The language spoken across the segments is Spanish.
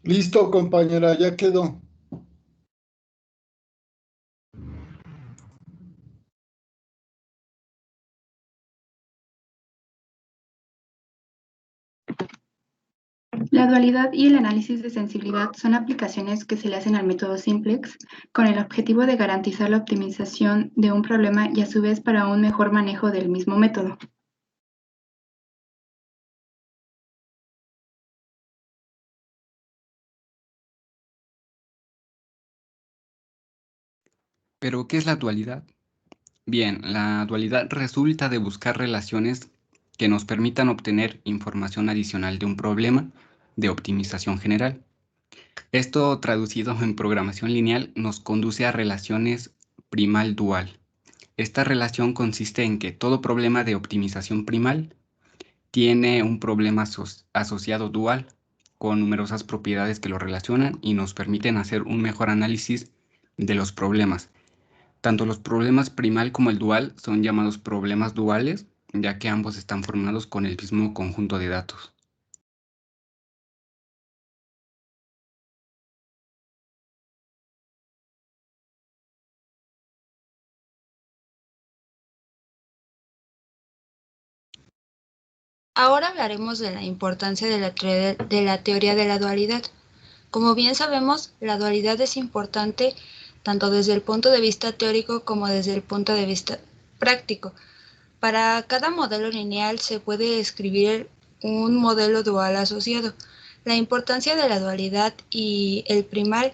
Listo, compañera, ya quedó. La dualidad y el análisis de sensibilidad son aplicaciones que se le hacen al método simplex con el objetivo de garantizar la optimización de un problema y a su vez para un mejor manejo del mismo método. ¿Pero qué es la dualidad? Bien, la dualidad resulta de buscar relaciones que nos permitan obtener información adicional de un problema de optimización general. Esto, traducido en programación lineal, nos conduce a relaciones primal-dual. Esta relación consiste en que todo problema de optimización primal tiene un problema asociado dual con numerosas propiedades que lo relacionan y nos permiten hacer un mejor análisis de los problemas. Tanto los problemas primal como el dual son llamados problemas duales, ya que ambos están formados con el mismo conjunto de datos. Ahora hablaremos de la importancia de la teoría de la dualidad. Como bien sabemos, la dualidad es importante tanto desde el punto de vista teórico como desde el punto de vista práctico. Para cada modelo lineal se puede escribir un modelo dual asociado. La importancia de la dualidad y el primal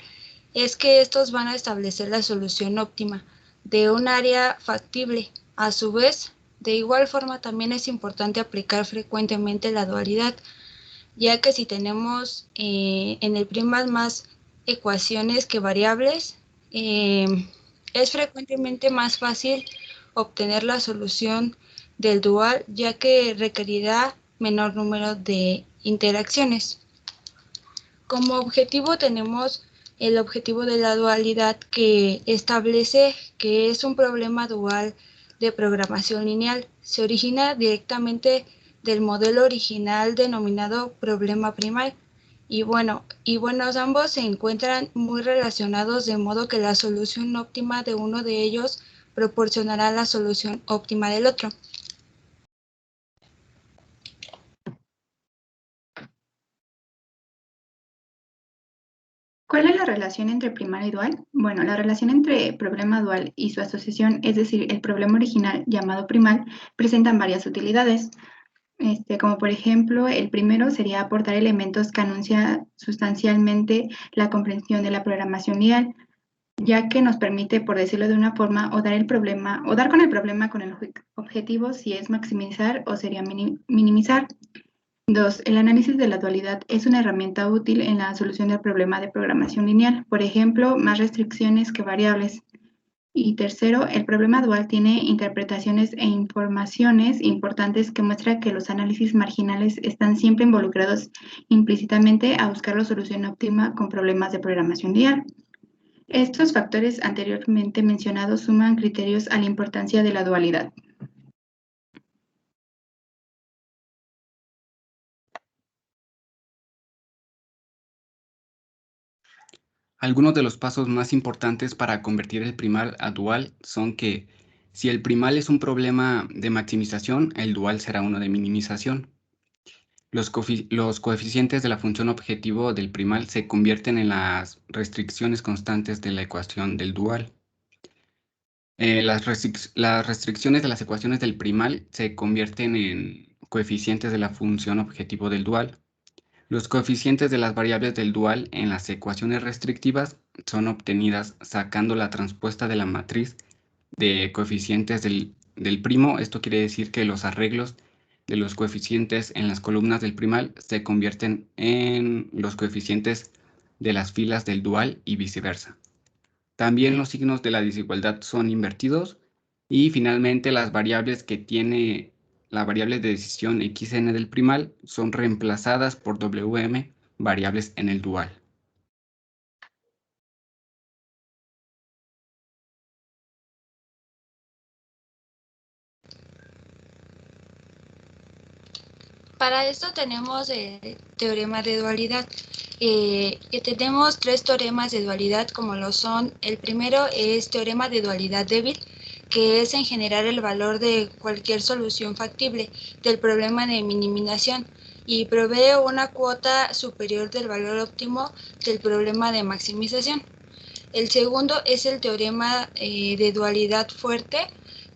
es que estos van a establecer la solución óptima de un área factible. A su vez, de igual forma también es importante aplicar frecuentemente la dualidad, ya que si tenemos en el primal más ecuaciones que variables, es frecuentemente más fácil obtener la solución del dual, ya que requerirá menor número de interacciones. Como objetivo tenemos el objetivo de la dualidad, que establece que es un problema dual de programación lineal. Se origina directamente del modelo original denominado problema primal. Y bueno, ambos se encuentran muy relacionados, de modo que la solución óptima de uno de ellos proporcionará la solución óptima del otro. ¿Cuál es la relación entre primal y dual? Bueno, la relación entre problema dual y su asociación, es decir, el problema original llamado primal, presentan varias utilidades. Como por ejemplo, el primero sería aportar elementos que anuncian sustancialmente la comprensión de la programación lineal, ya que nos permite, por decirlo de una forma, o dar con el problema con el objetivo si es maximizar o sería minimizar. Dos, el análisis de la dualidad es una herramienta útil en la solución del problema de programación lineal, por ejemplo, más restricciones que variables. Y tercero, el problema dual tiene interpretaciones e informaciones importantes que muestra que los análisis marginales están siempre involucrados implícitamente a buscar la solución óptima con problemas de programación lineal. Estos factores anteriormente mencionados suman criterios a la importancia de la dualidad. Algunos de los pasos más importantes para convertir el primal a dual son que si el primal es un problema de maximización, el dual será uno de minimización. Los coeficientes de la función objetivo del primal se convierten en las restricciones constantes de la ecuación del dual. Las restricciones de las ecuaciones del primal se convierten en coeficientes de la función objetivo del dual. Los coeficientes de las variables del dual en las ecuaciones restrictivas son obtenidas sacando la transpuesta de la matriz de coeficientes del primo. Esto quiere decir que los arreglos de los coeficientes en las columnas del primal se convierten en los coeficientes de las filas del dual y viceversa. También los signos de la desigualdad son invertidos y finalmente las variables que tiene la variable de decisión xn del primal son reemplazadas por wm variables en el dual. Para esto tenemos el teorema de dualidad, que tenemos 3 teoremas de dualidad, como lo son: el primero es teorema de dualidad débil, que es en general el valor de cualquier solución factible del problema de minimización y provee una cuota superior del valor óptimo del problema de maximización. El segundo es el teorema de dualidad fuerte,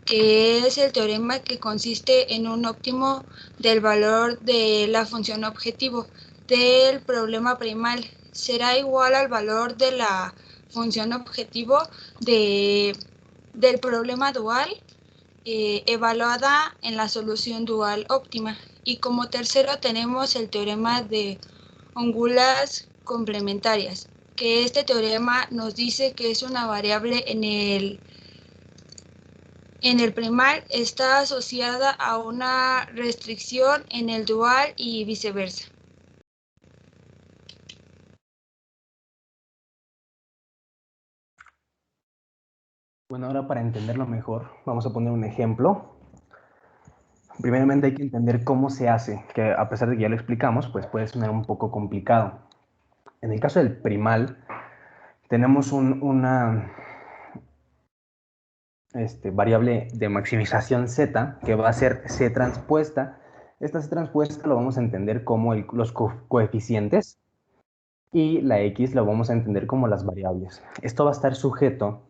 que es el teorema que consiste en un óptimo del valor de la función objetivo del problema primal será igual al valor de la función objetivo del problema dual evaluada en la solución dual óptima. Y como tercero tenemos el teorema de ángulas complementarias, que este teorema nos dice que es una variable en el primal está asociada a una restricción en el dual y viceversa. Bueno, ahora para entenderlo mejor, vamos a poner un ejemplo. Primeramente hay que entender cómo se hace, que a pesar de que ya lo explicamos, pues puede sonar un poco complicado. En el caso del primal, tenemos una variable de maximización z, que va a ser c transpuesta. Esta c transpuesta lo vamos a entender como los coeficientes, y la x lo vamos a entender como las variables. Esto va a estar sujeto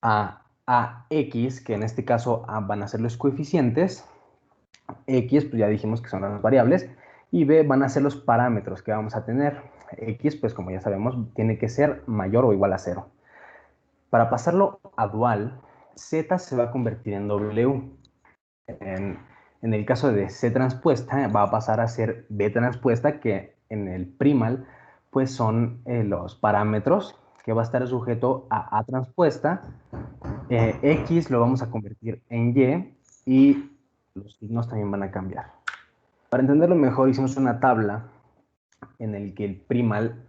a x, que en este caso van a ser los coeficientes, x, pues ya dijimos que son las variables, y b van a ser los parámetros que vamos a tener. X, pues como ya sabemos, tiene que ser mayor o igual a 0. Para pasarlo a dual, z se va a convertir en w. En el caso de c transpuesta, va a pasar a ser b transpuesta, que en el primal, pues son los parámetros, que va a estar sujeto a transpuesta. X lo vamos a convertir en y los signos también van a cambiar. Para entenderlo mejor, hicimos una tabla en el que el primal,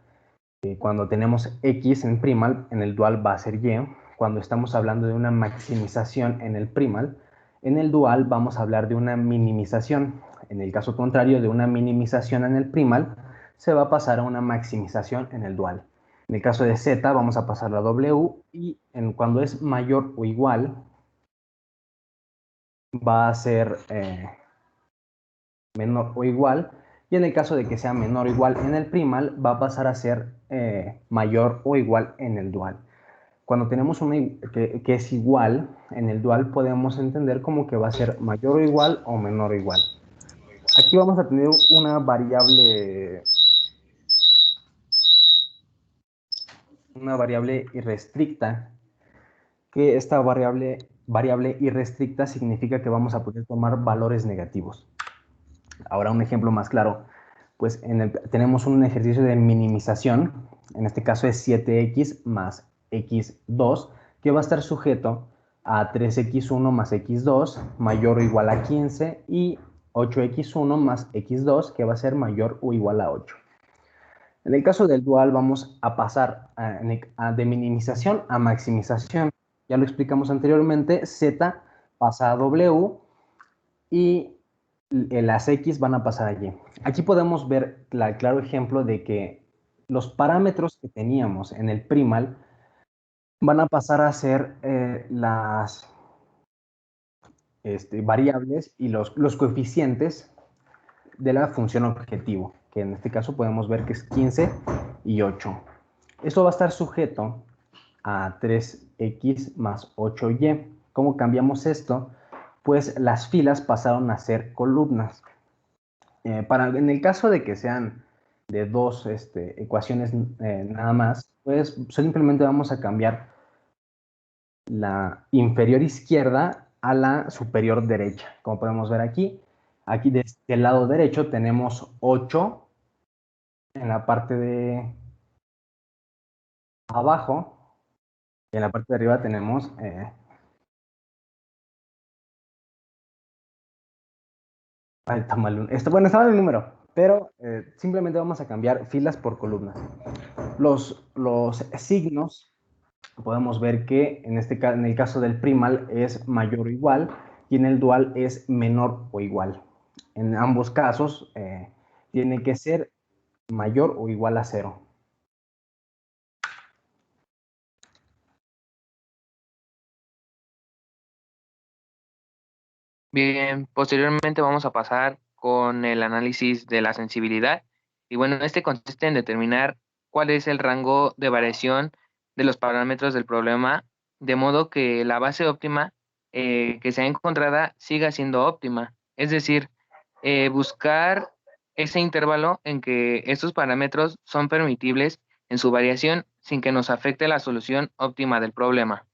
cuando tenemos x en primal, en el dual va a ser y. Cuando estamos hablando de una maximización en el primal, en el dual vamos a hablar de una minimización. En el caso contrario, de una minimización en el primal, se va a pasar a una maximización en el dual. En el caso de z vamos a pasarlo a w, y cuando es mayor o igual, va a ser menor o igual, y en el caso de que sea menor o igual en el primal, va a pasar a ser mayor o igual en el dual. Cuando tenemos una que es igual, en el dual podemos entender como que va a ser mayor o igual o menor o igual. Aquí vamos a tener una variable irrestricta, que esta variable irrestricta significa que vamos a poder tomar valores negativos. Ahora un ejemplo más claro, pues tenemos un ejercicio de minimización, en este caso es 7x más x2, que va a estar sujeto a 3x1 más x2 mayor o igual a 15 y 8x1 más x2, que va a ser mayor o igual a 8. En el caso del dual vamos a pasar de minimización a maximización. Ya lo explicamos anteriormente, z pasa a w y las x van a pasar allí. Aquí podemos ver el claro ejemplo de que los parámetros que teníamos en el primal van a pasar a ser las variables y los coeficientes de la función objetivo, que en este caso podemos ver que es 15 y 8. Esto va a estar sujeto a 3x más 8y. ¿Cómo cambiamos esto? Pues las filas pasaron a ser columnas. En el caso de que sean de dos ecuaciones nada más, pues simplemente vamos a cambiar la inferior izquierda a la superior derecha. Como podemos ver aquí, desde el lado derecho tenemos 8 en la parte de abajo, y en la parte de arriba tenemos está mal, bueno, está mal el número, pero simplemente vamos a cambiar filas por columnas. Los signos, podemos ver que en el caso del primal es mayor o igual, y en el dual es menor o igual. En ambos casos tiene que ser mayor o igual a 0. Bien, posteriormente vamos a pasar con el análisis de la sensibilidad. Y bueno, este consiste en determinar cuál es el rango de variación de los parámetros del problema, de modo que la base óptima que sea encontrada siga siendo óptima. Es decir, buscar ese intervalo en que estos parámetros son permitibles en su variación sin que nos afecte la solución óptima del problema.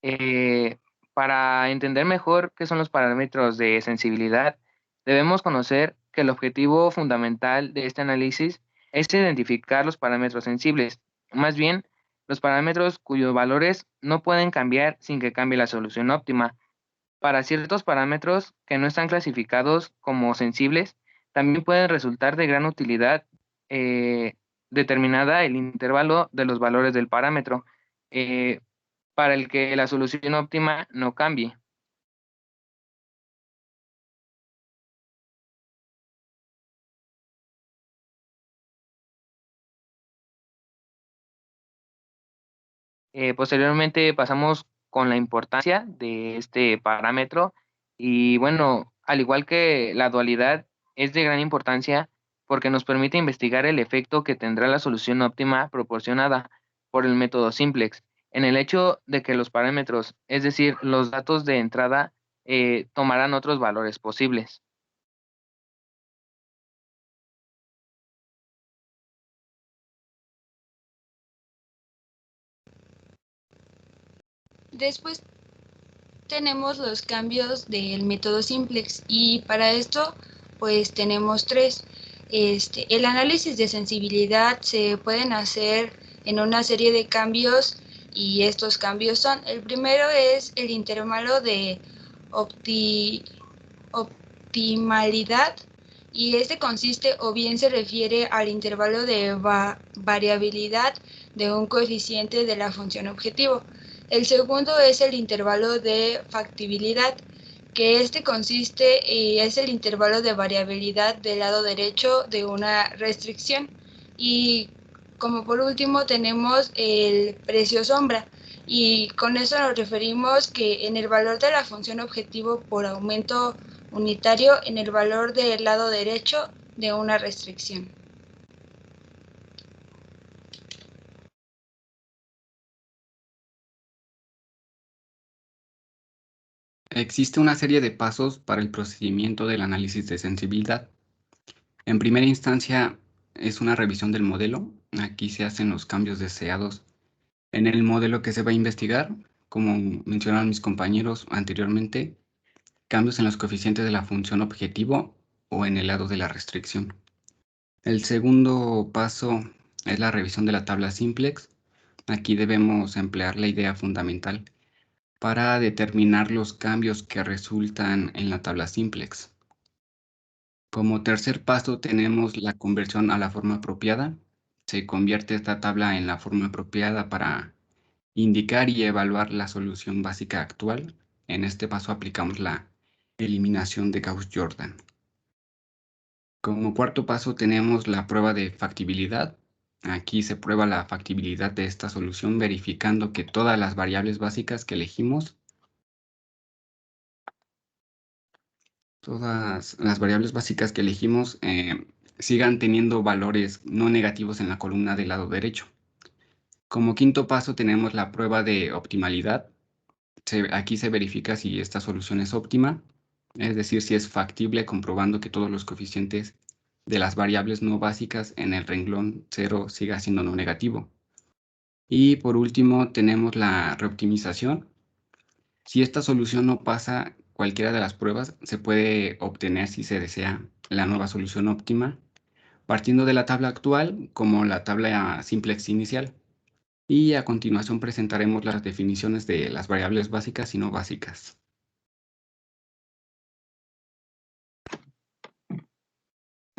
Eh, para entender mejor qué son los parámetros de sensibilidad, debemos conocer que el objetivo fundamental de este análisis es identificar los parámetros sensibles, más bien los parámetros cuyos valores no pueden cambiar sin que cambie la solución óptima. Para ciertos parámetros que no están clasificados como sensibles, también pueden resultar de gran utilidad eh, determinada el intervalo de los valores del parámetro. Eh, para el que la solución óptima no cambie. Posteriormente pasamos con la importancia de este parámetro y bueno, al igual que la dualidad, es de gran importancia porque nos permite investigar el efecto que tendrá la solución óptima proporcionada por el método simplex en el hecho de que los parámetros, es decir, los datos de entrada, tomarán otros valores posibles. Después tenemos los cambios del método simplex y para esto pues tenemos tres. El análisis de sensibilidad se pueden hacer en una serie de cambios y estos cambios son, el primero es el intervalo de optimalidad y este consiste o bien se refiere al intervalo de variabilidad de un coeficiente de la función objetivo. El segundo es el intervalo de factibilidad, que este consiste y es el intervalo de variabilidad del lado derecho de una restricción. Y como por último tenemos el precio sombra, y con eso nos referimos que en el valor de la función objetivo por aumento unitario en el valor del lado derecho de una restricción. Existe una serie de pasos para el procedimiento del análisis de sensibilidad. En primera instancia es una revisión del modelo. Aquí se hacen los cambios deseados en el modelo que se va a investigar, como mencionaron mis compañeros anteriormente, cambios en los coeficientes de la función objetivo o en el lado de la restricción. El segundo paso es la revisión de la tabla simplex. Aquí debemos emplear la idea fundamental para determinar los cambios que resultan en la tabla simplex. Como tercer paso tenemos la conversión a la forma apropiada. Se convierte esta tabla en la forma apropiada para indicar y evaluar la solución básica actual. En este paso aplicamos la eliminación de Gauss-Jordan. Como cuarto paso tenemos la prueba de factibilidad. Aquí se prueba la factibilidad de esta solución verificando que todas las variables básicas que elegimos, sigan teniendo valores no negativos en la columna del lado derecho. Como quinto paso tenemos la prueba de optimalidad. Aquí se verifica si esta solución es óptima, es decir, si es factible comprobando que todos los coeficientes de las variables no básicas en el renglón 0 siga siendo no negativo. Y por último tenemos la reoptimización. Si esta solución no pasa cualquiera de las pruebas, se puede obtener, si se desea, la nueva solución óptima, partiendo de la tabla actual como la tabla simplex inicial. Y a continuación presentaremos las definiciones de las variables básicas y no básicas.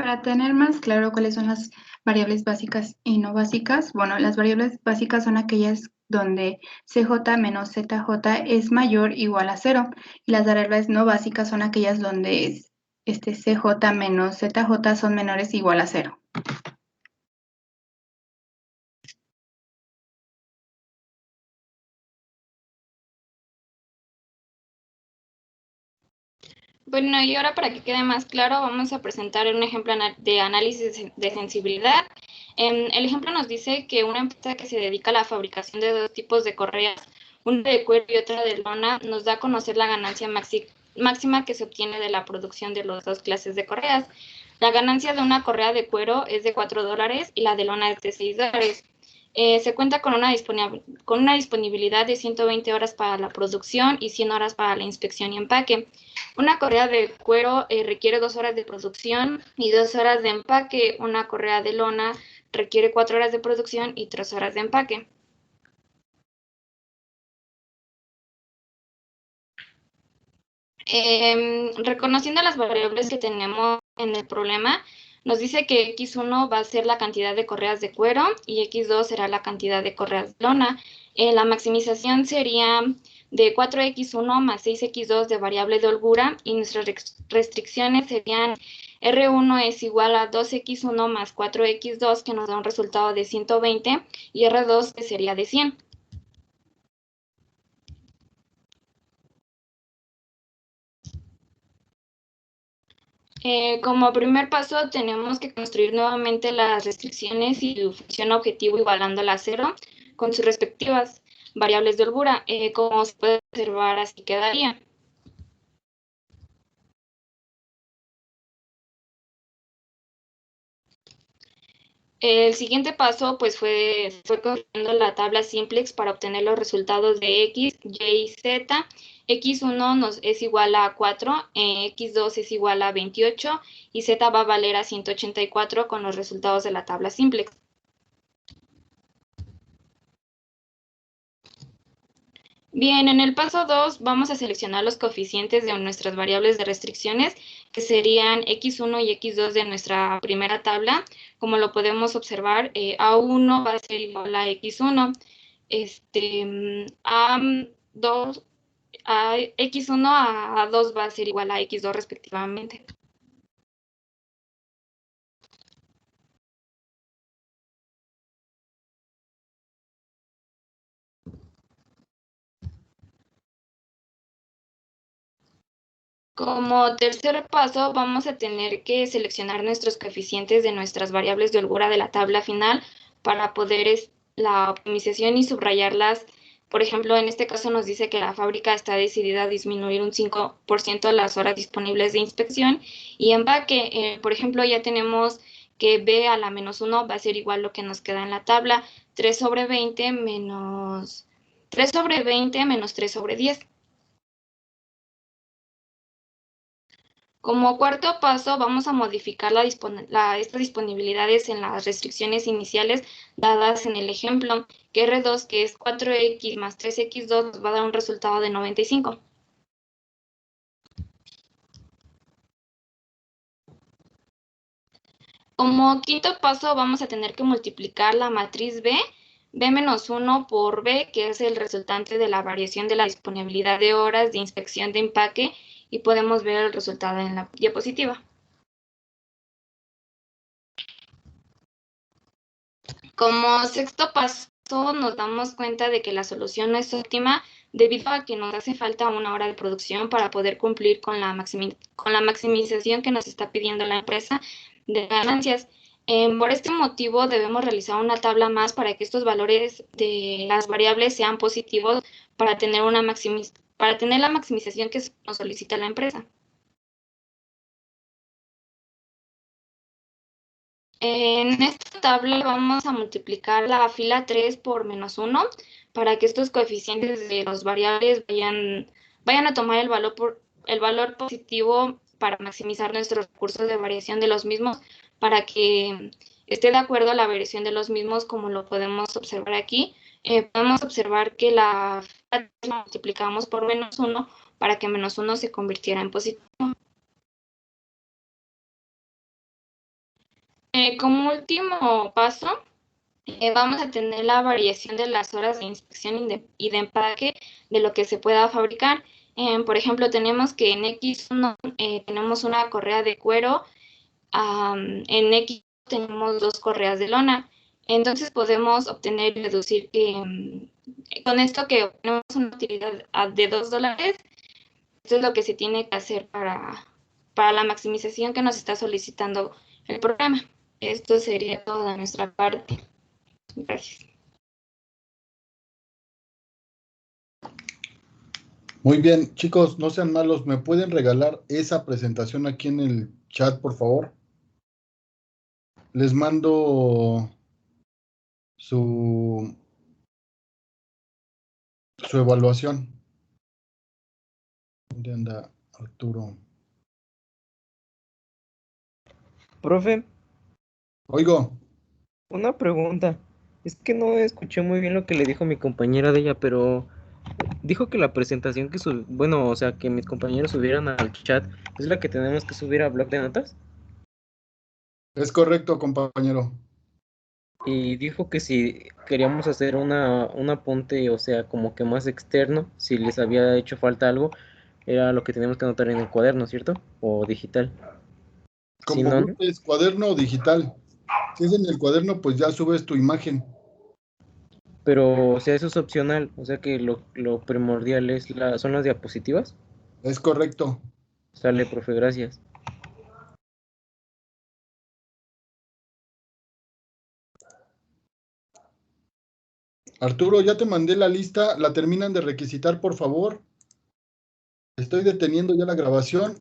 Para tener más claro cuáles son las variables básicas y no básicas, bueno, las variables básicas son aquellas donde CJ menos ZJ es mayor o igual a 0, y las variables no básicas son aquellas donde CJ menos ZJ son menores o igual a 0. Bueno, y ahora para que quede más claro, vamos a presentar un ejemplo de análisis de sensibilidad. El ejemplo nos dice que una empresa que se dedica a la fabricación de dos tipos de correas, una de cuero y otra de lona, nos da a conocer la ganancia máxima que se obtiene de la producción de las dos clases de correas. La ganancia de una correa de cuero es de $4 y la de lona es de $6. Se cuenta con una disponibilidad de 120 horas para la producción y 100 horas para la inspección y empaque. Una correa de cuero requiere 2 horas de producción y 2 horas de empaque. Una correa de lona requiere 4 horas de producción y 3 horas de empaque. Reconociendo las variables que tenemos en el problema, nos dice que X1 va a ser la cantidad de correas de cuero y X2 será la cantidad de correas de lona. La maximización sería de 4X1 más 6X2 de variable de holgura, y nuestras restricciones serían R1 es igual a 2X1 más 4X2, que nos da un resultado de 120, y R2 que sería de 100. Como primer paso, tenemos que construir nuevamente las restricciones y su función objetivo igualándola a 0 con sus respectivas variables de holgura. Como se puede observar, así quedaría. El siguiente paso pues fue construyendo la tabla simplex para obtener los resultados de X, Y y Z. X1 es igual a 4, X2 es igual a 28 y Z va a valer a 184 con los resultados de la tabla simplex. Bien, en el paso 2 vamos a seleccionar los coeficientes de nuestras variables de restricciones, que serían X1 y X2 de nuestra primera tabla. Como lo podemos observar, A1 va a ser igual a X1, A2, X1 a A2 va a ser igual a X2 respectivamente. Como tercer paso, vamos a tener que seleccionar nuestros coeficientes de nuestras variables de holgura de la tabla final para poder la optimización y subrayarlas. Por ejemplo, en este caso nos dice que la fábrica está decidida a disminuir un 5% las horas disponibles de inspección y empaque. Por ejemplo, ya tenemos que B a la menos 1 va a ser igual lo que nos queda en la tabla, 3 sobre 20 menos 3 sobre 20 menos 3 sobre 10. Como cuarto paso, vamos a modificar estas disponibilidades en las restricciones iniciales dadas en el ejemplo, que R2, que es 4X más 3X2, nos va a dar un resultado de 95. Como quinto paso, vamos a tener que multiplicar la matriz B menos 1 por B, que es el resultante de la variación de la disponibilidad de horas de inspección de empaque, y podemos ver el resultado en la diapositiva. Como sexto paso, nos damos cuenta de que la solución no es óptima debido a que nos hace falta 1 hora de producción para poder cumplir con la maximización que nos está pidiendo la empresa de ganancias. Por este motivo, debemos realizar una tabla más para que estos valores de las variables sean positivos para tener la maximización que nos solicita la empresa. En esta tabla vamos a multiplicar la fila 3 por menos 1 para que estos coeficientes de las variables vayan a tomar el valor positivo para maximizar nuestros recursos de variación de los mismos, para que esté de acuerdo a la variación de los mismos, como lo podemos observar aquí. Podemos observar que la fila 3 la multiplicamos por menos 1 para que menos 1 se convirtiera en positivo. Como último paso, vamos a tener la variación de las horas de inspección y de empaque de lo que se pueda fabricar. Por ejemplo, tenemos que en X1 tenemos una correa de cuero, en X tenemos 2 correas de lona. Entonces podemos obtener y reducir con esto que obtenemos una utilidad de $2. Esto es lo que se tiene que hacer para la maximización que nos está solicitando el programa. Esto sería todo de nuestra parte. Gracias. Muy bien, chicos, no sean malos. ¿Me pueden regalar esa presentación aquí en el chat, por favor? Les mando su evaluación. ¿Dónde anda Arturo? Profe, Oigo. una pregunta. Es que no escuché muy bien lo que le dijo mi compañera de ella, pero dijo que la presentación que bueno, o sea, que mis compañeros subieran al chat, ¿es la que tenemos que subir a blog de notas? Es correcto, compañero. Y dijo que si queríamos hacer un apunte, o sea, como que más externo, si les había hecho falta algo, era lo que teníamos que anotar en el cuaderno, ¿cierto? O digital. Si Como no, gustes, cuaderno o digital. Si es en el cuaderno, pues ya subes tu imagen. pero, o sea, eso es opcional, o sea que lo primordial son las diapositivas. Es correcto. Sale, profe, gracias. Arturo, ya te mandé la lista. ¿La terminan de requisitar, por favor? Estoy deteniendo ya la grabación